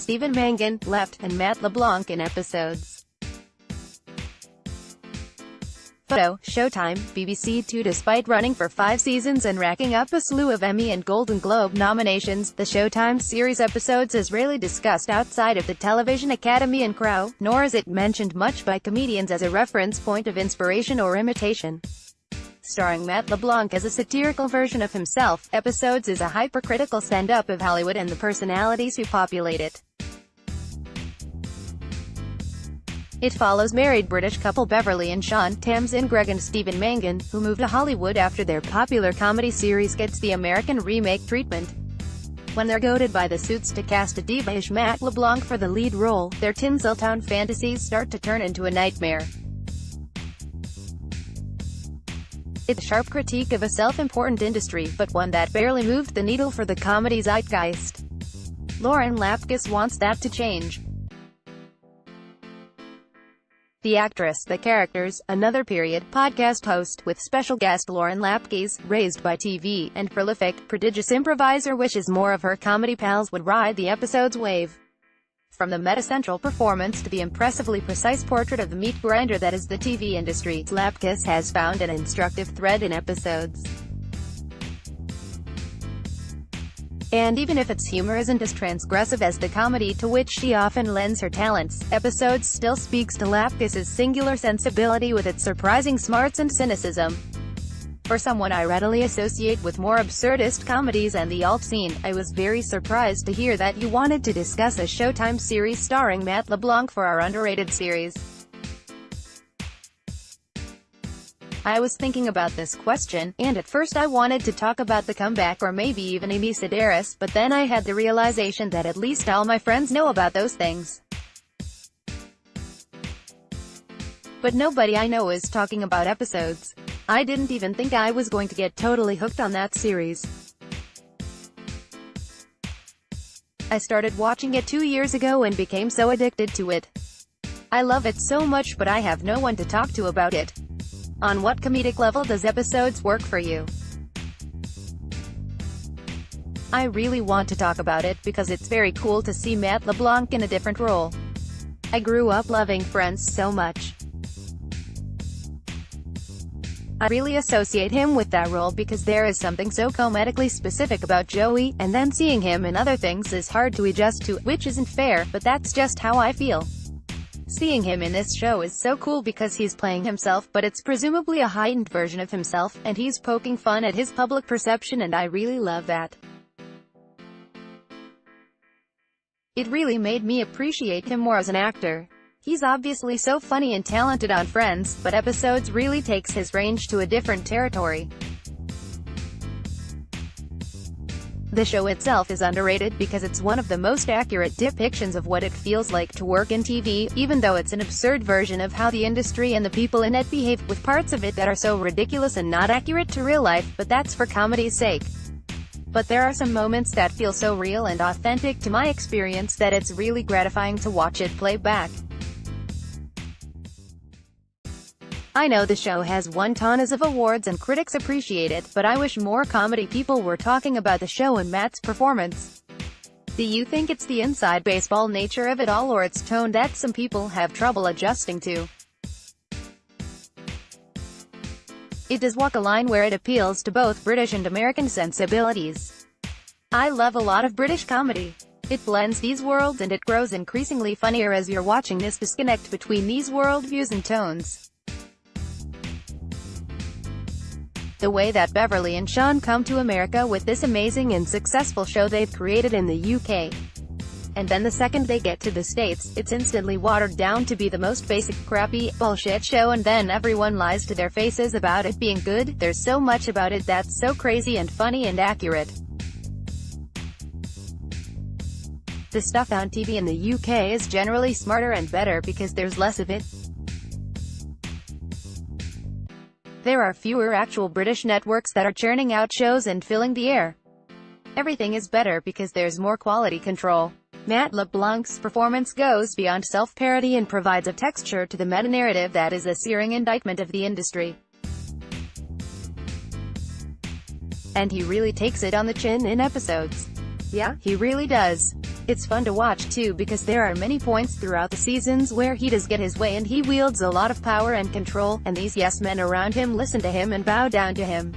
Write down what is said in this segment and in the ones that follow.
Stephen Mangan, left, and Matt LeBlanc in episodes. Photo, Showtime, BBC Two. Despite running for 5 seasons and racking up a slew of Emmy and Golden Globe nominations, the Showtime series episodes is rarely discussed outside of the Television Academy and crowd, nor is it mentioned much by comedians as a reference point of inspiration or imitation. Starring Matt LeBlanc as a satirical version of himself, Episodes is a hypercritical stand-up of Hollywood and the personalities who populate it. It follows married British couple Beverly and Sean, Tamsin Greig and Stephen Mangan, who moved to Hollywood after their popular comedy series gets the American remake treatment. When they're goaded by the Suits to cast a diva-ish Matt LeBlanc for the lead role, their Tinseltown fantasies start to turn into a nightmare. It's a sharp critique of a self-important industry, but one that barely moved the needle for the comedy zeitgeist. Lauren Lapkus wants that to change. The actress, the characters, Another Period podcast host, with special guest Lauren Lapkus, raised by TV, and prolific, prodigious improviser, wishes more of her comedy pals would ride the episode's wave. From the meta-central performance to the impressively precise portrait of the meat grinder that is the TV industry, Lapkus has found an instructive thread in Episodes. And even if its humor isn't as transgressive as the comedy to which she often lends her talents, Episodes still speaks to Lapkus's singular sensibility with its surprising smarts and cynicism. For someone I readily associate with more absurdist comedies and the alt scene, I was very surprised to hear that you wanted to discuss a Showtime series starring Matt LeBlanc for our underrated series. I was thinking about this question, and at first I wanted to talk about The Comeback or maybe even Amy Sedaris, but then I had the realization that at least all my friends know about those things. But nobody I know is talking about Episodes. I didn't even think I was going to get totally hooked on that series. I started watching it 2 years ago and became so addicted to it. I love it so much, but I have no one to talk to about it. On what comedic level does Episodes work for you? I really want to talk about it because it's very cool to see Matt LeBlanc in a different role. I grew up loving Friends so much. I really associate him with that role because there is something so comedically specific about Joey, and then seeing him in other things is hard to adjust to, which isn't fair, but that's just how I feel. Seeing him in this show is so cool because he's playing himself, but it's presumably a heightened version of himself, and he's poking fun at his public perception, and I really love that. It really made me appreciate him more as an actor. He's obviously so funny and talented on Friends, but Episodes really takes his range to a different territory. The show itself is underrated because it's one of the most accurate depictions of what it feels like to work in TV, even though it's an absurd version of how the industry and the people in it behave, with parts of it that are so ridiculous and not accurate to real life, but that's for comedy's sake. But there are some moments that feel so real and authentic to my experience that it's really gratifying to watch it play back. I know the show has won tons of awards and critics appreciate it, but I wish more comedy people were talking about the show and Matt's performance. Do you think it's the inside baseball nature of it all or its tone that some people have trouble adjusting to? It does walk a line where it appeals to both British and American sensibilities. I love a lot of British comedy. It blends these worlds and it grows increasingly funnier as you're watching this disconnect between these worldviews and tones. The way that Beverly and Sean come to America with this amazing and successful show they've created in the UK. And then the second they get to the States, it's instantly watered down to be the most basic, crappy, bullshit show, and then everyone lies to their faces about it being good. There's so much about it that's so crazy and funny and accurate. The stuff on TV in the UK is generally smarter and better because there's less of it. There are fewer actual British networks that are churning out shows and filling the air. Everything is better because there's more quality control. Matt LeBlanc's performance goes beyond self-parody and provides a texture to the meta-narrative that is a searing indictment of the industry. And he really takes it on the chin in Episodes. Yeah, he really does. It's fun to watch too because there are many points throughout the seasons where he does get his way and he wields a lot of power and control, and these yes men around him listen to him and bow down to him.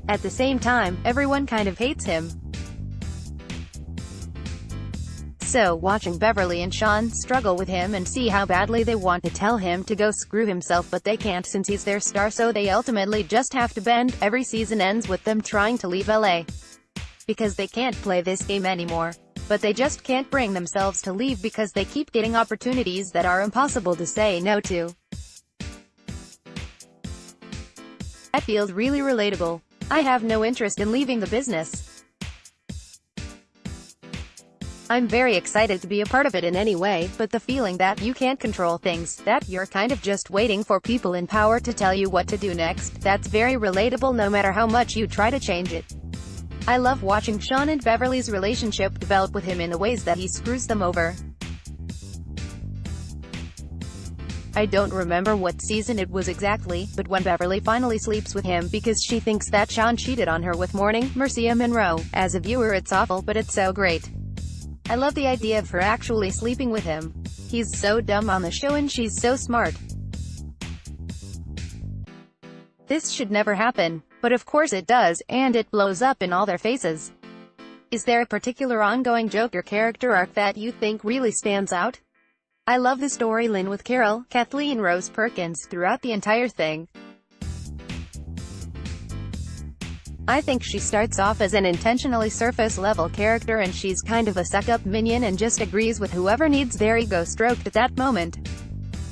At the same time, everyone kind of hates him. So, watching Beverly and Sean struggle with him and see how badly they want to tell him to go screw himself but they can't since he's their star, so they ultimately just have to bend. Every season ends with them trying to leave LA. Because they can't play this game anymore. But they just can't bring themselves to leave because they keep getting opportunities that are impossible to say no to. That feels really relatable. I have no interest in leaving the business. I'm very excited to be a part of it in any way, but the feeling that you can't control things, that you're kind of just waiting for people in power to tell you what to do next, that's very relatable no matter how much you try to change it. I love watching Sean and Beverly's relationship develop with him in the ways that he screws them over. I don't remember what season it was exactly, but when Beverly finally sleeps with him because she thinks that Sean cheated on her with Morning, Marcia Monroe. As a viewer it's awful, but it's so great. I love the idea of her actually sleeping with him. He's so dumb on the show and she's so smart. This should never happen. But of course it does, and it blows up in all their faces. Is there a particular ongoing joke or character arc that you think really stands out? I love the storyline with Carol, Kathleen Rose Perkins throughout the entire thing. I think she starts off as an intentionally surface-level character and she's kind of a suck-up minion and just agrees with whoever needs their ego stroked at that moment.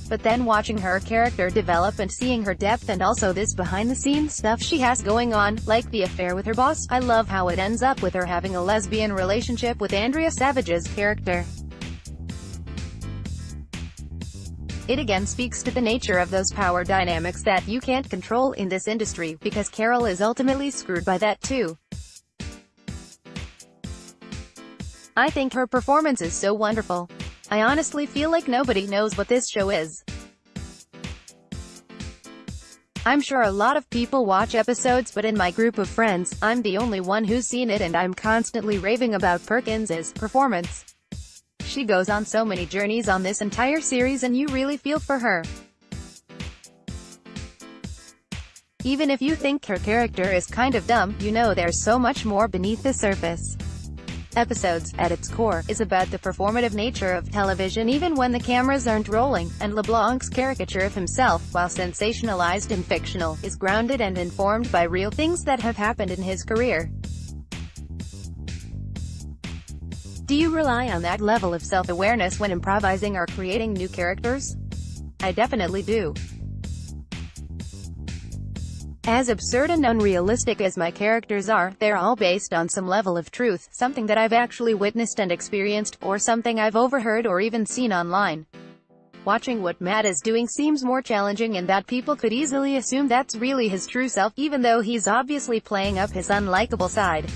But then watching her character develop and seeing her depth and also this behind-the-scenes stuff she has going on, like the affair with her boss, I love how it ends up with her having a lesbian relationship with Andrea Savage's character. It again speaks to the nature of those power dynamics that you can't control in this industry, because Carol is ultimately screwed by that too. I think her performance is so wonderful. I honestly feel like nobody knows what this show is. I'm sure a lot of people watch episodes, but in my group of friends, I'm the only one who's seen it and I'm constantly raving about Perkins' performance. She goes on so many journeys on this entire series and you really feel for her. Even if you think her character is kind of dumb, you know there's so much more beneath the surface. Episodes, at its core, is about the performative nature of television even when the cameras aren't rolling, and LeBlanc's caricature of himself, while sensationalized and fictional, is grounded and informed by real things that have happened in his career. Do you rely on that level of self-awareness when improvising or creating new characters? I definitely do. As absurd and unrealistic as my characters are, they're all based on some level of truth, something that I've actually witnessed and experienced, or something I've overheard or even seen online. Watching what Matt is doing seems more challenging in that people could easily assume that's really his true self, even though he's obviously playing up his unlikable side.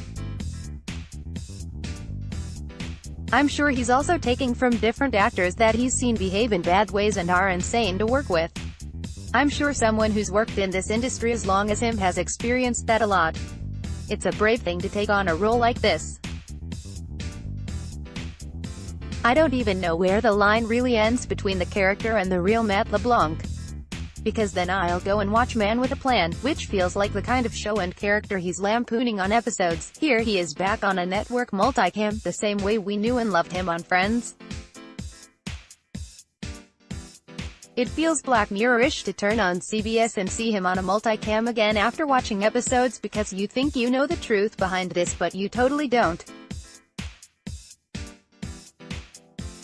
I'm sure he's also taking from different actors that he's seen behave in bad ways and are insane to work with. I'm sure someone who's worked in this industry as long as him has experienced that a lot. It's a brave thing to take on a role like this. I don't even know where the line really ends between the character and the real Matt LeBlanc. Because then I'll go and watch Man with a Plan, which feels like the kind of show and character he's lampooning on episodes. Here he is back on a network multicam, the same way we knew and loved him on Friends. It feels Black Mirror-ish to turn on CBS and see him on a multicam again after watching episodes because you think you know the truth behind this but you totally don't.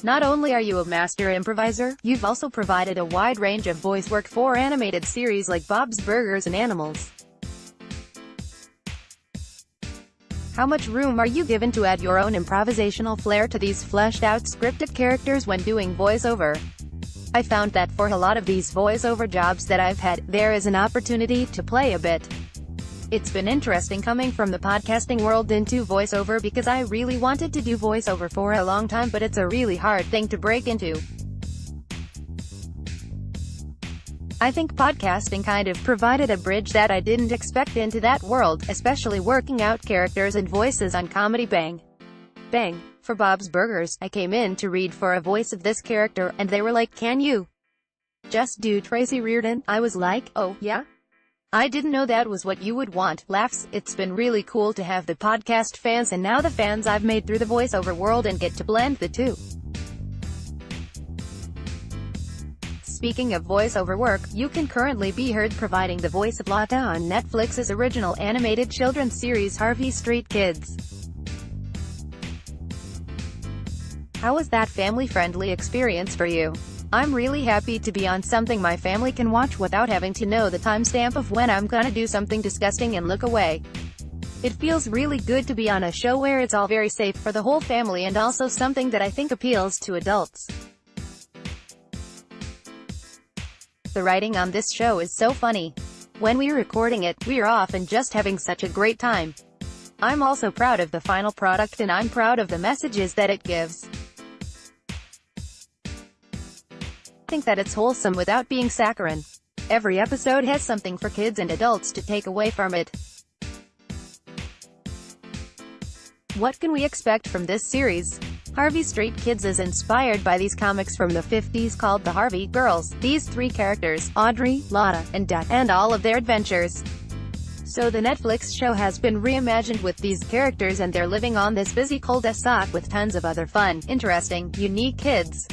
Not only are you a master improviser, you've also provided a wide range of voice work for animated series like Bob's Burgers and Animals. How much room are you given to add your own improvisational flair to these fleshed-out scripted characters when doing voiceover? I found that for a lot of these voiceover jobs that I've had, there is an opportunity to play a bit. It's been interesting coming from the podcasting world into voiceover because I really wanted to do voiceover for a long time, but it's a really hard thing to break into. I think podcasting kind of provided a bridge that I didn't expect into that world, especially working out characters and voices on Comedy Bang Bang. For Bob's Burgers, I came in to read for a voice of this character, and they were like, "Can you just do Tracy Reardon?" I was like, "Oh, yeah? I didn't know that was what you would want." Laughs. It's been really cool to have the podcast fans and now the fans I've made through the voiceover world and get to blend the two. Speaking of voiceover work, you can currently be heard providing the voice of Lotta on Netflix's original animated children's series Harvey Street Kids. How was that family-friendly experience for you? I'm really happy to be on something my family can watch without having to know the timestamp of when I'm gonna do something disgusting and look away. It feels really good to be on a show where it's all very safe for the whole family and also something that I think appeals to adults. The writing on this show is so funny. When we're recording it, we're often just having such a great time. I'm also proud of the final product and I'm proud of the messages that it gives. I think that it's wholesome without being saccharine. Every episode has something for kids and adults to take away from it. What can we expect from this series? Harvey Street Kids is inspired by these comics from the 50s called the Harvey Girls. These three characters, Audrey, Lotta, and Dot, and all of their adventures. So the Netflix show has been reimagined with these characters and they're living on this busy cul-de-sac with tons of other fun, interesting, unique kids.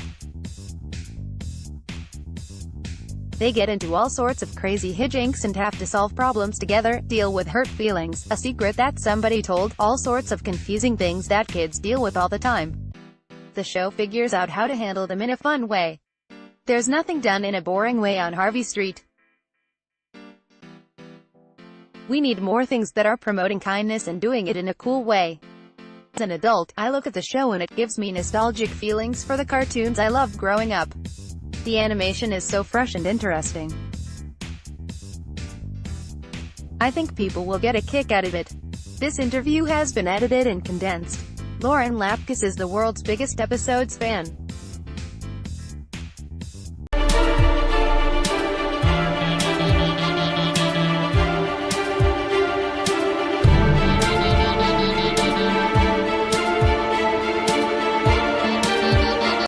They get into all sorts of crazy hijinks and have to solve problems together, deal with hurt feelings, a secret that somebody told, all sorts of confusing things that kids deal with all the time. The show figures out how to handle them in a fun way. There's nothing done in a boring way on Harvey Street. We need more things that are promoting kindness and doing it in a cool way. As an adult, I look at the show and it gives me nostalgic feelings for the cartoons I loved growing up. The animation is so fresh and interesting. I think people will get a kick out of it. This interview has been edited and condensed. Lapkus is the world's biggest episodes fan.